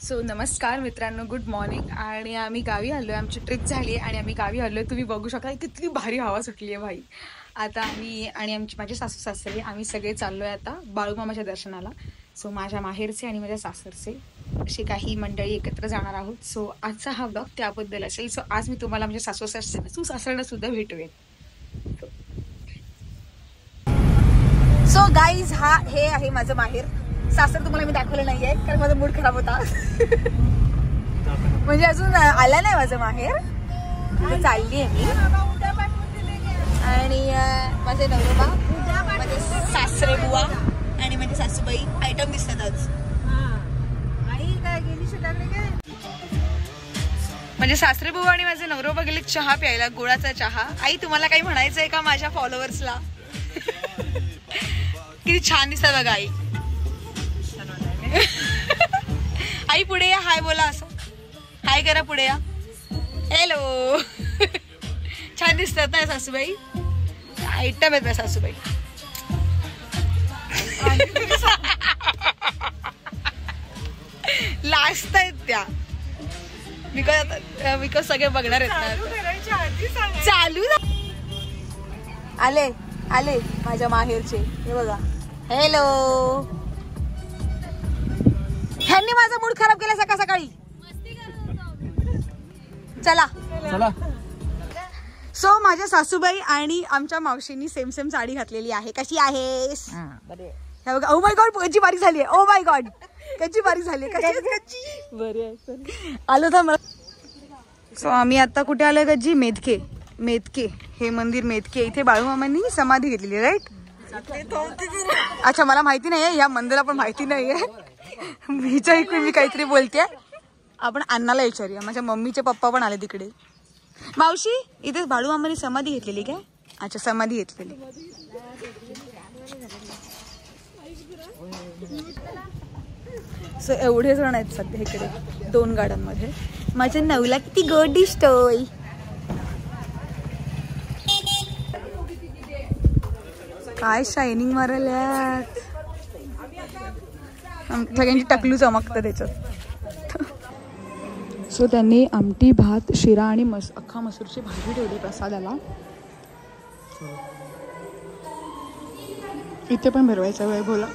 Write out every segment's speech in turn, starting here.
So नमस्कार मित्रांनो, good morning. आणि आम्ही गावी आलो आहे, आमची ट्रिप झाली आहे आणि आम्ही गावी आलो आहे. तुम्ही बघू शकता किती भारी हवा सुटली आहे भाई. आता आम्ही आणि माझे सासू सासरे आम्ही सगळे चाललो आहे आता बाळूमामाच्या दर्शनाला. सो माझ्या माहेरचे आणि माझ्या सासरचे अशी काही मंडळी एकत्र जाणार आहोत. सो आजचा हा ब्लॉग त्याबद्दल असेल. सो आज मी तुम्हाला म्हणजे सासू सासऱ्यांना सुद्धा भेटवेन. सो गाईज हे आहे माझं माहेर. सासर तुम्हाला मी दाखवलं नाहीये कारण माझा मूड खराब होता. म्हणजे अजून आला नाही माझं माहेर. चालली आहे मी आणि माझे नवरोबा, माझे सासरे बुवा आणि माझे सासूबाई आयटम दिसतात आज. म्हणजे सासरे बुवा आणि माझे नवरोबा गेले चहा प्यायला, गुळाचा चहा. आई तुम्हाला काही म्हणायचंय का माझ्या फॉलोअर्सला? किती छान दिसतात बघा आई. आई पुढे या, हाय बोला. असं हाय करा, पुढे या. हॅलो. छान दिसतात ना सासूबाई? आयटम आहेत ना सासूबाई. लास्ट आहेत त्या. बिकॉज सगळे बघणार आहेत. चालू आले आले माझ्या माहेरचे. हे बघा. हॅलो. ह्यांनी माझा मूड खराब केला सकाळ सकाळी. चला चला. सो माझ्या सासूबाई आणि आमच्या मावशींनी सेम सेम साडी घातलेली आहे. कशी आहेस? हे बघा. ओ माय गॉड, कच्ची बारीक झाली आहे. ओ माय गॉड, कच्ची बारीक झाली आहे. कच्ची बरी आहे. आलो था मला. सो आम्ही आता कुठे आलोय गज्जी? मेदके. मेदके हे मंदिर मेदके. इथे बाळूमामांनी समाधी घेतलेली, राईट? अच्छा, मला माहिती नाहीये, या मंदिराला पण माहिती नाहीये. हिच्या इकडे मी काहीतरी बोलते. आपण अण्णाला विचारूया. माझ्या मम्मीचे पप्पा पण आले तिकडे. मावशी, इथे बाळूमामांनी समाधी घेतलेली काय? अच्छा, समाधी घेतलेली. सो एवढे जण आहेत सध्या इकडे 2 गाड्यांमध्ये. माझ्या नवला किती गोड दिसतोय. काय शायनिंग मारल्यात. सगळ्यांची टकलू चमकतं त्याच्यात. सो त्यांनी आमटी, भात, शिरा आणि अख्खा मसूरची भाजी ठेवली प्रसादाला. इथे पण भरवायचा वेळ बोला.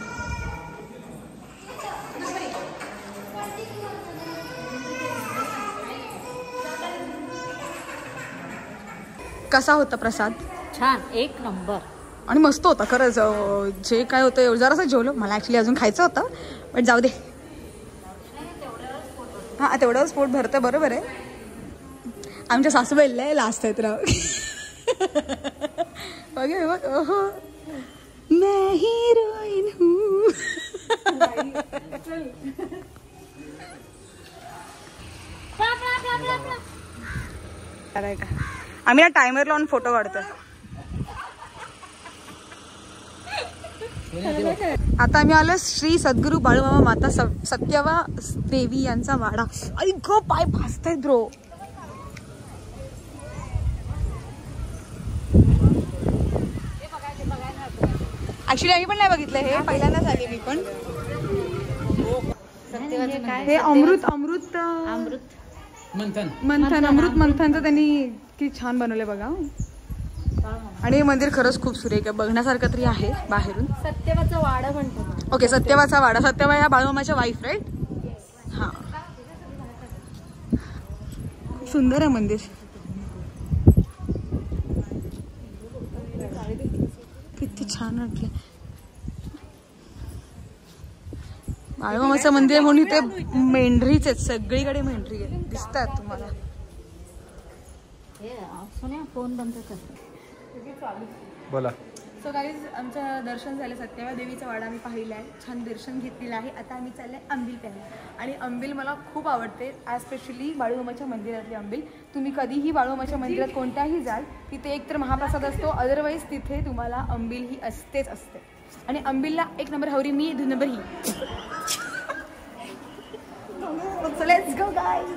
कसा होता प्रसाद? छान, एक नंबर. आणि मस्त होता खरंच. जे काय होतं जरासं जेवलं. मला ॲक्च्युली अजून खायचं होतं, बट जाऊ दे. हां, तेवढंच पोट भरतं. बरोबर आहे. आमच्या सासूबाई लय लास्ट आहेत राव. बघ बघ. ओहो, मैं हिरोइन हूँ. आम्ही ना टायमर लावून फोटो काढतोय. आता आम्ही आलो श्री सद्गुरू बाळूमामा माता सत्यवा देवी यांचा वाडा. आई गो, पाय भासतायत ब्रो. ऍक्च्युली आम्ही पण नाही बघितलं हे, पहिल्यांदाच आली मी पण. हे अमृत अमृत अमृत मंथन अमृत मंथनचं त्यांनी किती छान बनवलंय बघा. आणि हे मंदिर खरंच खूप सुरेख आहे, बघण्यासारखं तरी आहे बाहेरून. सत्यवाचा वाडा म्हणतो. ओके, सत्यवाचा वाडा. सत्यवा या बाळूमामाच्या वाईफ, राईट? हां, खूप सुंदर आहे मंदिर. किती छान वाटलं. बाळूमामाचं मंदिर म्हणून इथे मेंढरीच आहेत, सगळीकडे मेंढरी आहे, दिसतात तुम्हाला. फोन बंद कर. बोला. सो गाईज, आमचं दर्शन झालं. सत्यवा देवीचा वाडा आम्ही पाहिला आहे, छान दर्शन घेतलेलं आहे. आता आम्ही चालले आंबील प्यायला. आणि आंबील मला खूप आवडते, आज स्पेशली बाळूमामाच्या मंदिरातली आंबील. तुम्ही कधीही बाळूमामाच्या मंदिरात कोणत्याही जाल, तिथे एकतर महाप्रसाद असतो, अदरवाईज तिथे तुम्हाला आंबील ही असतेच असते. आणि आंबीलला 1 नंबर हवरी मी, 2 नंबर ही. So let's go guys.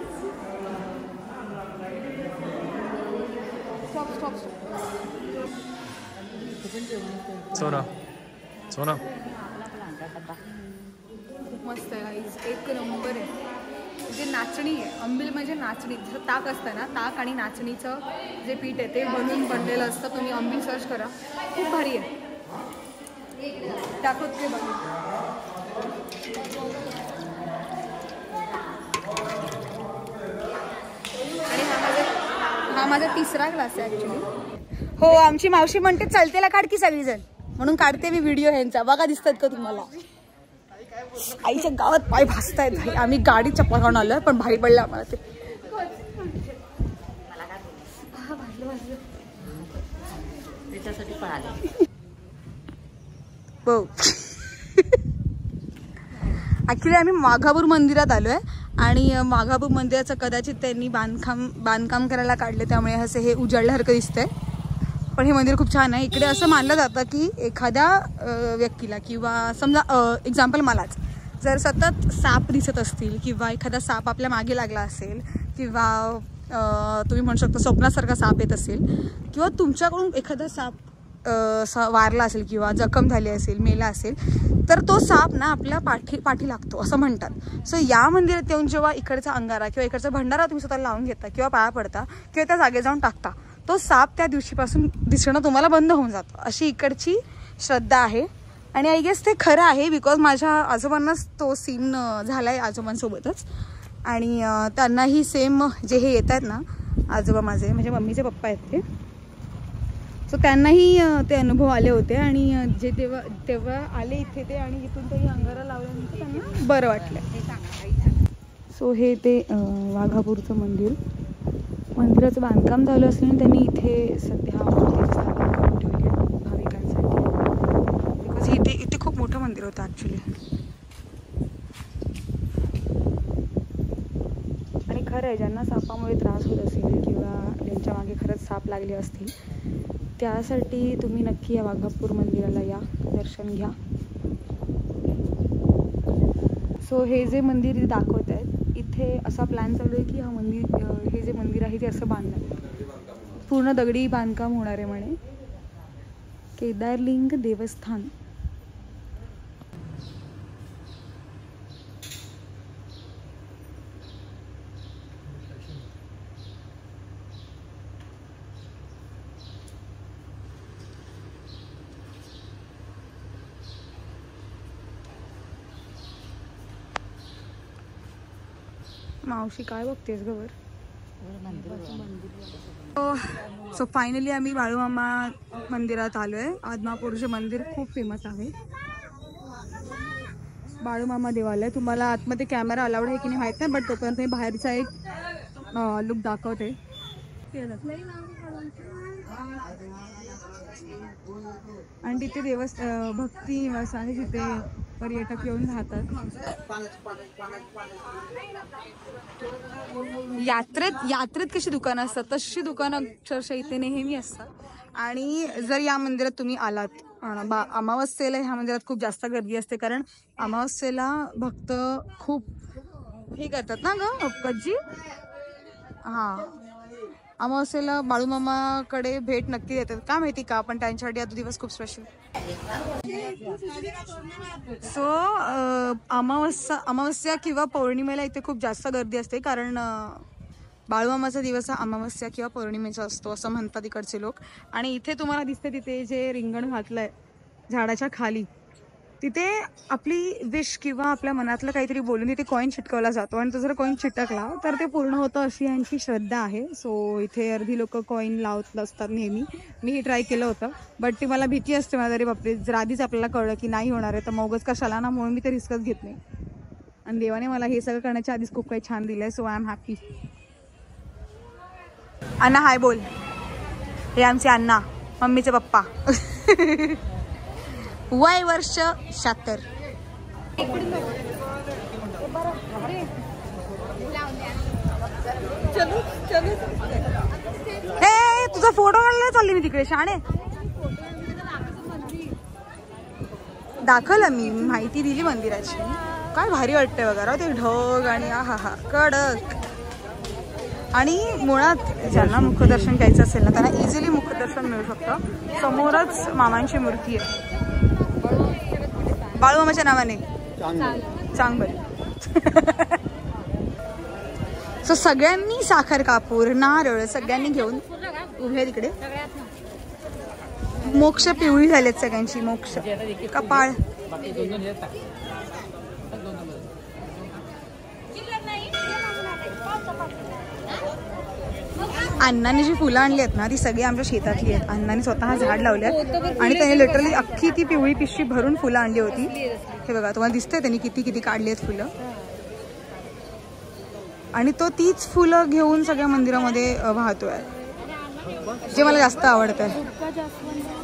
Stop. सोना सोना. मस्त आहे गाईज, 1 नंबर आहे. जे नाचणी आहे, अंबिल म्हणजे नाचणी, जसं ताक असतं ना, ताक आणि नाचणीचं जे पीठ आहे ते बनवून बनलेलं असतं. तुम्ही अंबिल सर्च करा, खूप भारी आहे. दाखवत ते बघा. आणि हा माझा तिसरा ग्लास आहे ॲक्च्युली. हो, आमची मावशी म्हणते चलतेला काढ की सगळीजण, म्हणून काढते मी व्हिडिओ ह्यांचा. बघा दिसतात का तुम्हाला? आईच्या गावात पाय भासतायत भाई. आम्ही गाडी चप्पल काढून आलोय पण भारी पडलं आम्हाला ते. त्याच्यासाठी पळाले. हो ऍक्च्युली आम्ही वाघापूर मंदिरात आलोय आणि वाघापूर मंदिराचं कदाचित त्यांनी बांधकाम करायला काढले, त्यामुळे असं हे उजाडल्यासारखं दिसतंय. पण हे मंदिर खूप छान आहे. इकडे असं मानलं जातं की एखाद्या व्यक्तीला किंवा समजा एक्झाम्पल मलाच जर सतत साप दिसत असतील किंवा एखादा साप आपल्या मागे लागला असेल किंवा तुम्ही म्हणू शकता स्वप्नासारखा साप येत असेल किंवा तुमच्याकडून एखादा साप वारला असेल किंवा जखम झाली असेल, मेला असेल, तर तो साप ना आपल्या पाठी लागतो असं म्हणतात. सो या मंदिरात येऊन जेव्हा इकडचा अंगारा किंवा इकडचा भंडारा तुम्ही स्वतःला लावून घेता किंवा पाया पडता किंवा त्या जागे जाऊन टाकता, तो साप त्या दिवशीपासून दिसणं तुम्हाला बंद होऊन जातं, अशी इकडची श्रद्धा आहे. आणि आय गेस ते खरं आहे, बिकॉज माझ्या आजोबांनाच तो सीन झाला आहे आजोबांसोबतच. आणि त्यांनाही सेम जे हे येत आहेत ना आजोबा माझे, म्हणजे मम्मीचे पप्पा आहेत ते, सो त्यांनाही ते अनुभव आले होते. आणि जे तेव्हा आले इथे ते, आणि इथून ते अंगारा लावल्यानंतर त्यांना बरं वाटलं. सो हे ते वाघापूरचं मंदिराचं बांधकाम चालू असल्याने त्यांनी इथे सध्या स्थापना करून ठेवली आहे भाविकांसाठी, बिकॉज इथे खूप मोठं मंदिर होतं ॲक्च्युली. आणि खरं आहे, ज्यांना सापामुळे त्रास होत असेल किंवा ज्यांच्या मागे खरंच साप लागले असतील, त्यासाठी तुम्ही नक्की या वाघापूर मंदिराला या, दर्शन घ्या. सो हे जे मंदिर दाखवत आहेत इथे असा प्लॅन चालू आहे की हे जे मंदिर आहे ते असं बांधणार, पूर्ण दगडी बांधकाम होणार आहे म्हणे. केदारलिंग देवस्थान. मावशी काय बघतेस ग वर? सो फायनली आम्ही बाळूमामा मंदिरात आलोय. आदमापूरचे मंदिर खूप फेमस आहे, बाळूमामा देवालय. तुम्हाला आतमध्ये कॅमेरा अलाउड आहे की नाही माहित नाही, बट तोपर्यंत मी बाहेरचा एक लुक दाखवते. आणि तिथे भक्ती निवास आहे जिथे पर्यटक येऊन राहतात. यात्रेत कशी दुकानं असतात तशी दुकानं अक्षरशः इथे नेहमी असतात. आणि जर या मंदिरात तुम्ही आलात, अमावस्येला ह्या मंदिरात खूप जास्त गर्दी असते, कारण अमावस्येला भक्त खूप हे करतात ना ग पजी. हां, अमावस्येला बाळूमामाकडे भेट नक्की देतात, का माहिती का? पण त्यांच्यासाठी हा दिवस खूप स्पेशल. सो अमावस्या किंवा पौर्णिमेला इथे खूप जास्त गर्दी असते, कारण बाळूमामाचा दिवस हा अमावस्या किंवा पौर्णिमेचा असतो असं म्हणतात इकडचे लोक. आणि इथे तुम्हाला दिसते तिथे जे रिंगण घातलंय झाडाच्या खाली, तिथे आपली विश किंवा आपल्या मनातलं काहीतरी बोलून तिथे कॉईन चिटकवला जातो, आणि तो जर कॉईन चिटकला तर ते पूर्ण होतं अशी यांची श्रद्धा आहे. सो इथे अर्धी लोक कॉईन लावत असतात नेहमी. मी हे ट्राय केलं होतं, बट ती मला भीती असते माझ्या, अरे बापरे जर आधीच आपल्याला कळलं की नाही होणार आहे तर मगच कशाला ना, म्हणून मी ते रिस्कच घेत नाही. आणि देवाने मला हे सगळं करण्याच्या आधीच खूप काही छान दिलंय. So I am happy. अण्णा हाय बोल. हे आमचे अण्णा, मम्मीचे पप्पा. वय वर्ष 76. हे तुझा फोटो काढायला चालली मी तिकडे, शाणे. दाखवलं मी, माहिती दिली मंदिराची. काय भारी वाटतंय बघा ते ढग आणि हा कडक. आणि मुळात ज्यांना मुखदर्शन घ्यायचं असेल ना त्यांना इझिली मुखदर्शन मिळू शकतं. समोरच मामांची मूर्ती आहे बाळूमामाच्या नावाने, चांगबल. सो सगळ्यांनी साखर कापूर नारळ सगळ्यांनी घेऊन उभे तिकडे. मोक्ष पिवळी झालेत सगळ्यांची. मोक्ष कपाळ. अण्णाने जी फुलं आणली आहेत ना ती सगळी आमच्या शेतातली आहेत. अण्णाने स्वतः झाड लावले आणि त्याने लिटरली अख्खी ती पिवळी पिशवी भरून फुलं आणली होती. हे बघा तुम्हाला दिसतंय त्यांनी किती किती काढली आहेत फुलं. आणि तो तीच फुलं घेऊन सगळ्या मंदिरामध्ये वाहतोय जे मला जास्त आवडतंय.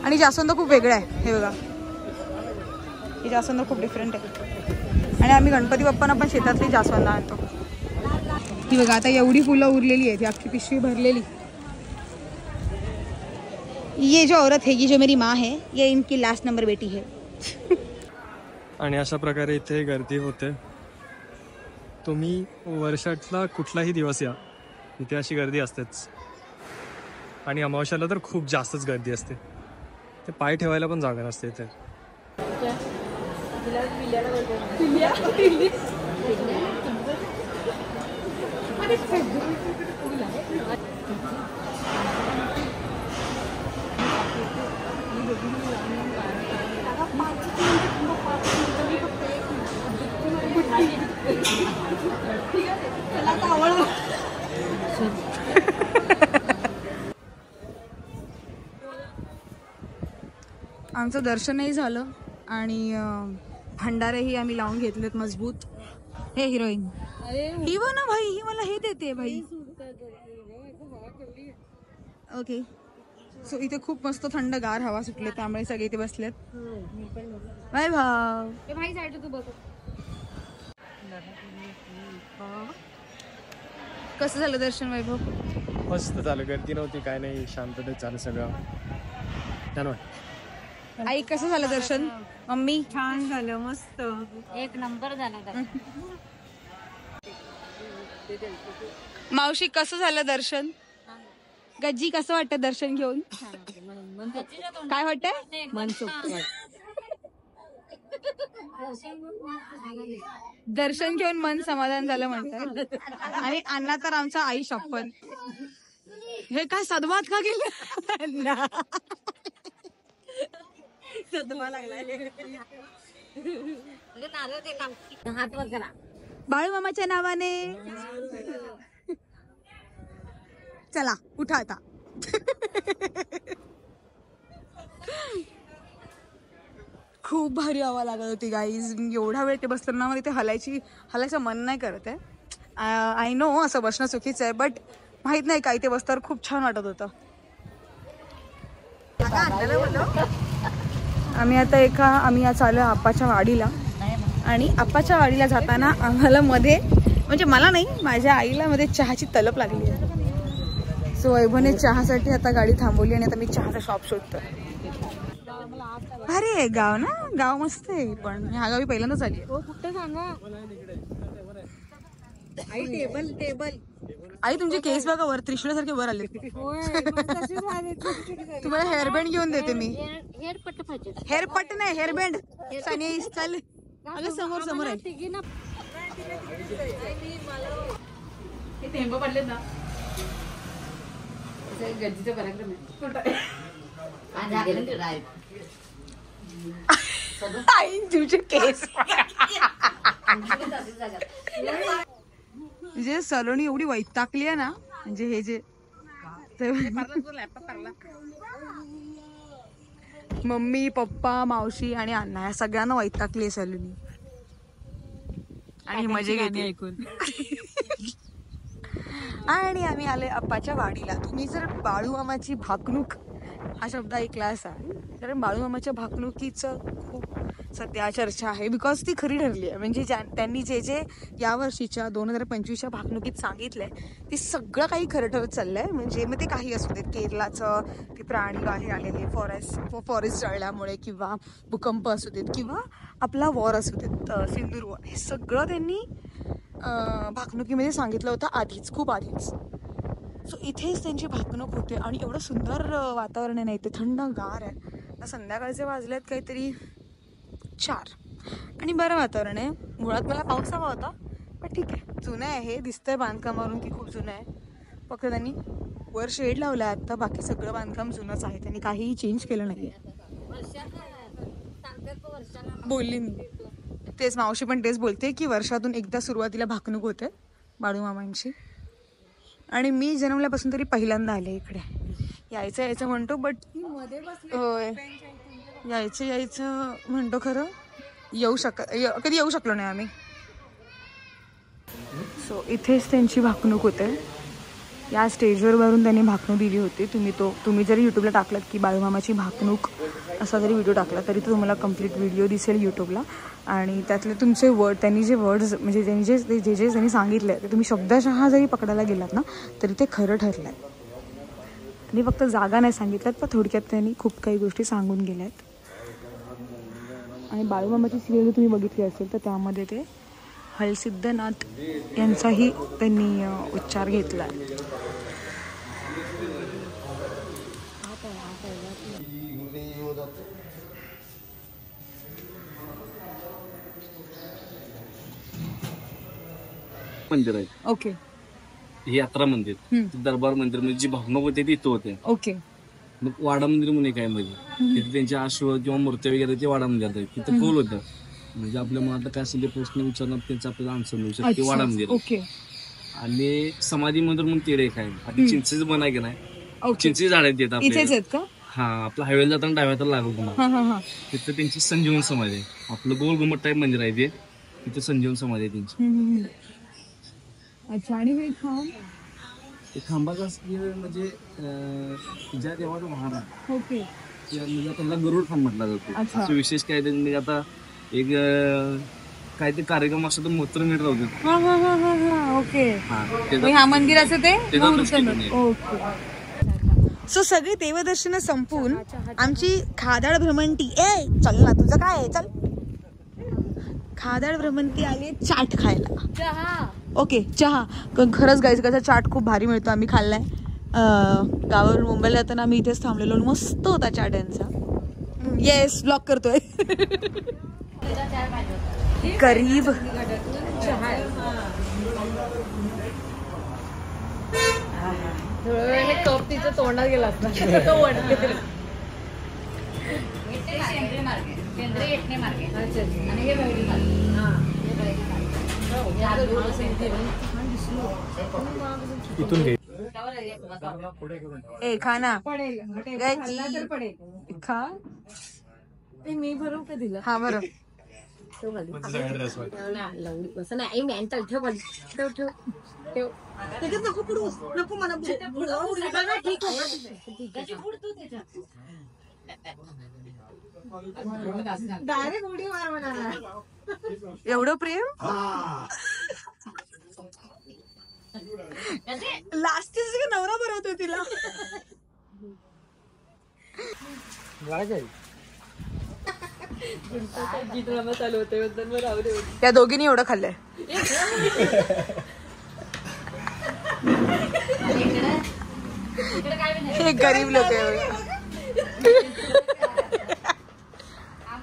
आणि जास्वंद खूप वेगळं आहे. हे बघा हे जास्वंद खूप डिफरंट आहे. आणि आम्ही गणपती बाप्पांना पण शेतातली जास्वंद आणतो. ही बघा आता एवढी फुलं उरलेली आहेत. अख्खी पिशवी भरलेली. ये जो औरत है ये जो मेरी माँ है ये इनकी लास्ट नंबर बेटी है. आणि अशा प्रकारे इथे गर्दी होते. तुम्ही वर्षातला कुठलाही दिवस या इथे अशी गर्दी असतेच. आणि अमावस्याला तर खूप जास्तच गर्दी असते. ते पाय ठेवायला पण जागा नसते इथे. आमचं दर्शनही झालं आणि भंडारेही आम्ही लावून घेतलेत मजबूत. हे हिरोईन ही वो ना भाई ही मला हे देते भाई. ओके सो इथे खूप मस्त थंड गार हवा सुटले त्यामुळे सगळे इथे बसलेत. बाय भाव. कसं झालं दर्शन वैभव? मस्त झालं. गर्दी नव्हती काय नाही. शांततेत झालं सगळं. छान वाटतं. आई कसं झालं दर्शन? मम्मी छान झालं. मस्त एक नंबर झाला. मावशी कसं झालं दर्शन? गज्जी कसं वाटतं दर्शन घेऊन? काय वाटतंय? दर्शन घेऊन मन समाधान झालं म्हणतात. आणि अण्णा तर आमचा आई शपथ. हे काय सदवात का गेलं? बाळू मामाच्या नावाने. चला उठा आता. खूप भारी हवा लागत होती गाईज. एवढा वेळ ते बसलं ना ते हलायचं मन नाही करत आहे. आय नो असं बसणं चुकीचं आहे बट माहित नाही काय ते बसल्यावर खूप छान वाटत होतं. आम्ही आज आलो आप्पाच्या वाडीला. आणि आप्पाच्या वाडीला जाताना आम्हाला मध्ये म्हणजे मला नाही माझ्या आईला मध्ये चहाची तलप लागली आहे. सो वैभवने चहासाठी आता गाडी थांबवली आणि आता मी चहाचा शॉप शोधतोय. अरे गाव ना गाव मस्त आहे पण ह्या गावी पहिल्यांदाच आली. कुठे सांगा आई. टेबल आई तुमचे केस बघा वर त्रिशूळासारखे वर आले. तुम्हाला हेअरबँड घेऊन देते मी. हेअरपट नाही हेअरबँड. सनी चाल अगं समोर समोर आहे. पडले ना गज्जीचा पराक्रम आहे. तुमचे केस म्हणजे सलोनी एवढी वैतागली आहे ना. म्हणजे हे जे मम्मी पप्पा मावशी आणि अण्णा या सगळ्यांना वैतागली आहे सलोनी. आणि मजे घेते ऐकून. आणि आम्ही आले अप्पाच्या वाडीला. तुम्ही जर बाळूमामाची भाकणूक हा शब्द ऐकला असाल तर बाळूमामाच्या भाकणुकीचं खूप सध्या चर्चा आहे. बिकॉज ती खरी ठरली आहे. म्हणजे त्यांनी जे यावर्षीच्या 2025च्या भाकणुकीत सांगितलंय ते सगळं काही खरं ठरत चाललंय. म्हणजे मग ते काही असू देत. केरळाचं ते प्राणी बाहेर आलेले फॉरेस्ट जळल्यामुळे किंवा भूकंप असू देत किंवा आपला वॉर असू देत सिंदूर वॉर. हे सगळं त्यांनी भाकणुकीमध्ये सांगितलं होतं आधीच खूप आधीच. सो इथेच त्यांची भाकणूक होते आणि एवढं सुंदर वातावरण आहे ना इथे. थंड गार आहे. संध्याकाळचे वाजलेत काहीतरी 4 आणि बरं वातावरण आहे. मुळात मला पाऊस हवा होता पण ठीक आहे, जुनं आहे हे. दिसतंय बांधकामावरून की खूप जुनं आहे. फक्त त्यांनी वर शेड लावलं आहे आत्ता, बाकी सगळं बांधकाम जुनंच आहे. त्यांनी काहीही चेंज केलं नाही आहे. बोलली मी तेच, मावशी पण तेच बोलते की वर्षातून एकदा सुरुवातीला भाकणूक होते बाळूमामांची. आणि मी जन्मल्यापासून तरी पहिल्यांदा आले इकडे. यायचं म्हणतो, बट होय यायचं म्हणतो खरं कधी येऊ शकलो नाही आम्ही. सो इथेच त्यांची भाकणूक होते. या स्टेजवर वरून त्यांनी भाकणूक दिली होती. तुम्ही जरी यूट्यूबला टाकलात की बाळूमामाची भाकणूक असा जरी व्हिडिओ टाकला तरी तो तुम्हाला कम्प्लीट व्हिडिओ दिसेल यूट्यूबला. आणि त्यातले तुमचे त्यांनी जे वर्ड्स म्हणजे त्यांनी सांगितले ते तुम्ही शब्दशः जरी पकडायला गेलात ना तरी ते खरं ठरलं आहे. त्यांनी फक्त जागा नाही सांगितल्यात, पण थोडक्यात त्यांनी खूप काही गोष्टी सांगून गेल्या आहेत. आणि बाळूमामाची सिरियल तुम्ही बघितली असेल तर त्यामध्ये ते हलसिद्धनाथ यांचाही त्यांनी उच्चार घेतला आहे. मंदिर आहे. ओके. हे यात्रा मंदिर, दरबार मंदिर म्हणजे जी भावना होते ती इथं होते. ओके. मग वाडा मंदिर म्हणून काय म्हणजे तिथे त्यांच्या आश्व किंवा मूर्त्या वगैरे ते वाडा मंदिर आहे. तिथं खोल होतं म्हणजे आपल्या मनात काय असेल ते प्रश्न विचारणार त्यांचा आपल्याला आन्सर मिळू शकते. वाडा मंदिर. ओके. आणि समाधी मंदिर म्हणून तेडे एक आहे. आणि चिंचेचं बन आहे की नाही, चिंचेची झाड आहेत आपल्या. हा, आपला हायवेला जाताना डाव्या हाताला लागू तुम्हाला तिथं त्यांची संजीवन समाधी आहे. आपलं गोल घुमट टाईप मंदिर आहे ते, तिथे संजीवन समाधी आहे त्यांची. अच्छा. आणि हे खांबाचा म्हणजे ज्या देवाचं वाहन आहे. ओके. म्हणजे त्याला गरुड खांब म्हटला जातो. असं विशेष काय म्हणजे आता एक काय ते कार्यक्रम असतो तर मूत्र मीठ राहतो. ओके. ह्या मंदिराचं ते. ओके. सो सगळी देवदर्शन संपून आमची खादाड भ्रमंती चल ना, तुझं काय आहे, चल. खादाड भ्रमंती आली चाट खायला. ओके, चहा. खरंच गाईस त्याचा चाट खूप भारी मिळतो. आम्ही खाल्लाय गावावरून मुंबईला जाताना आम्ही इथेच थांबलेलो. मस्त होता चाट यांचा. येस, ब्लॉक करतोय. गरीब कप तिच्या तोंडात गेला खाना खा. मी भरू का दिलं? हा बरं. नको मला एवढं प्रेम. लास्ट नवरा बनवतोय तिला. त्या दोघींनी एवढं खाल्लंय. हे गरीब लोक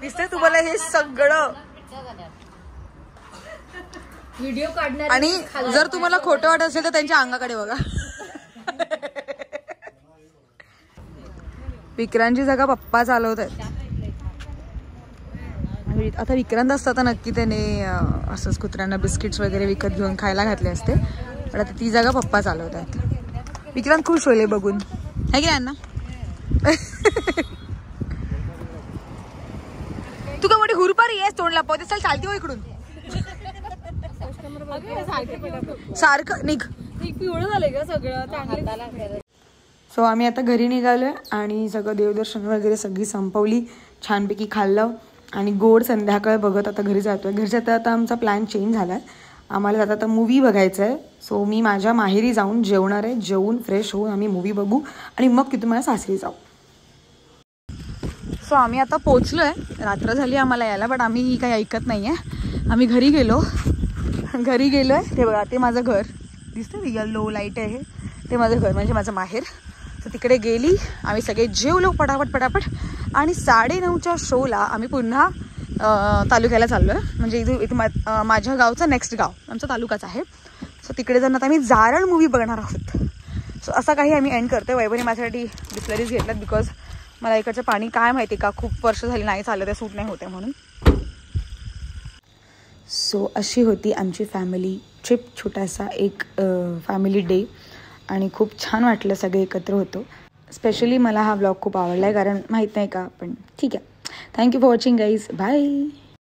दिसतंय तुम्हाला हे सगळं. व्हिडिओ काढणार. आणि जर तुम्हाला खोटं वाटत असेल तर त्यांच्या अंगाकडे बघा. विक्रांतची जागा पप्पा चालवत आहेत. आता विक्रांत असता तर नक्की त्याने असंच कुत्र्यांना बिस्किट्स वगैरे विकत घेऊन खायला घातले असते. पण आता ती जागा पप्पा चालवत आहेत. विक्रांत खुश होईल बघून, है की ना. तू का मोठी हुरपारी आहेस, तोंड लपवते. चल चालती हो इकडून. सारखं निघ. पिवळं झालंय का सगळं. सो आम्ही आता घरी निघालोय आणि सगळं देवदर्शन वगैरे सगळी संपवली. छानपैकी खाल्लं आणि गोड संध्याकाळ बघत आता घरी जातोय. घरी जाता आता आमचा प्लॅन चेंज झालाय. आम्हाला आता मूवी बघायचं आहे. सो मी माझ्या माहेरी जाऊन जेवणार आहे. जेवून फ्रेश होऊन आम्ही मूवी बघू आणि मग तिथून मला सासरी जाऊ. सो आम्ही आता पोचलोय. रात्र झाली आम्हाला यायला, बट आम्ही काही ऐकत नाहीये. आम्ही घरी गेलोय. ते बघा, ते माझं घर दिसतं. येलो लाईट आहे ते माझं घर, म्हणजे माझं माहेर. तर तिकडे गेली. आम्ही सगळे जेवलो पटापट आणि 9:30च्या शोला आम्ही पुन्हा तालुक्याला चाललो आहे. म्हणजे इथे माझ्या गावचं नेक्स्ट गाव आमचा तालुकाच आहे. सो तिकडे जाऊन आता आम्ही जारळ मूवी बघणार आहोत. सो असा काही आम्ही एंड करतो. वैभवने माझ्यासाठी बिस्लरीज घेतल्यात बिकॉज मला इकडचं पाणी काय माहिती का खूप वर्ष झाली नाही चाललं, ते सूट नाही होते म्हणून. सो अशी होती आमची फॅमिली ट्रिप, छोटासा एक फॅमिली डे. आणि खूप छान वाटलं, सगळे एकत्र होतो. स्पेशली मला हा व्लॉग खूप आवडला आहे कारण माहीत नाही का, पण ठीक आहे. Thank you for watching guys. Bye.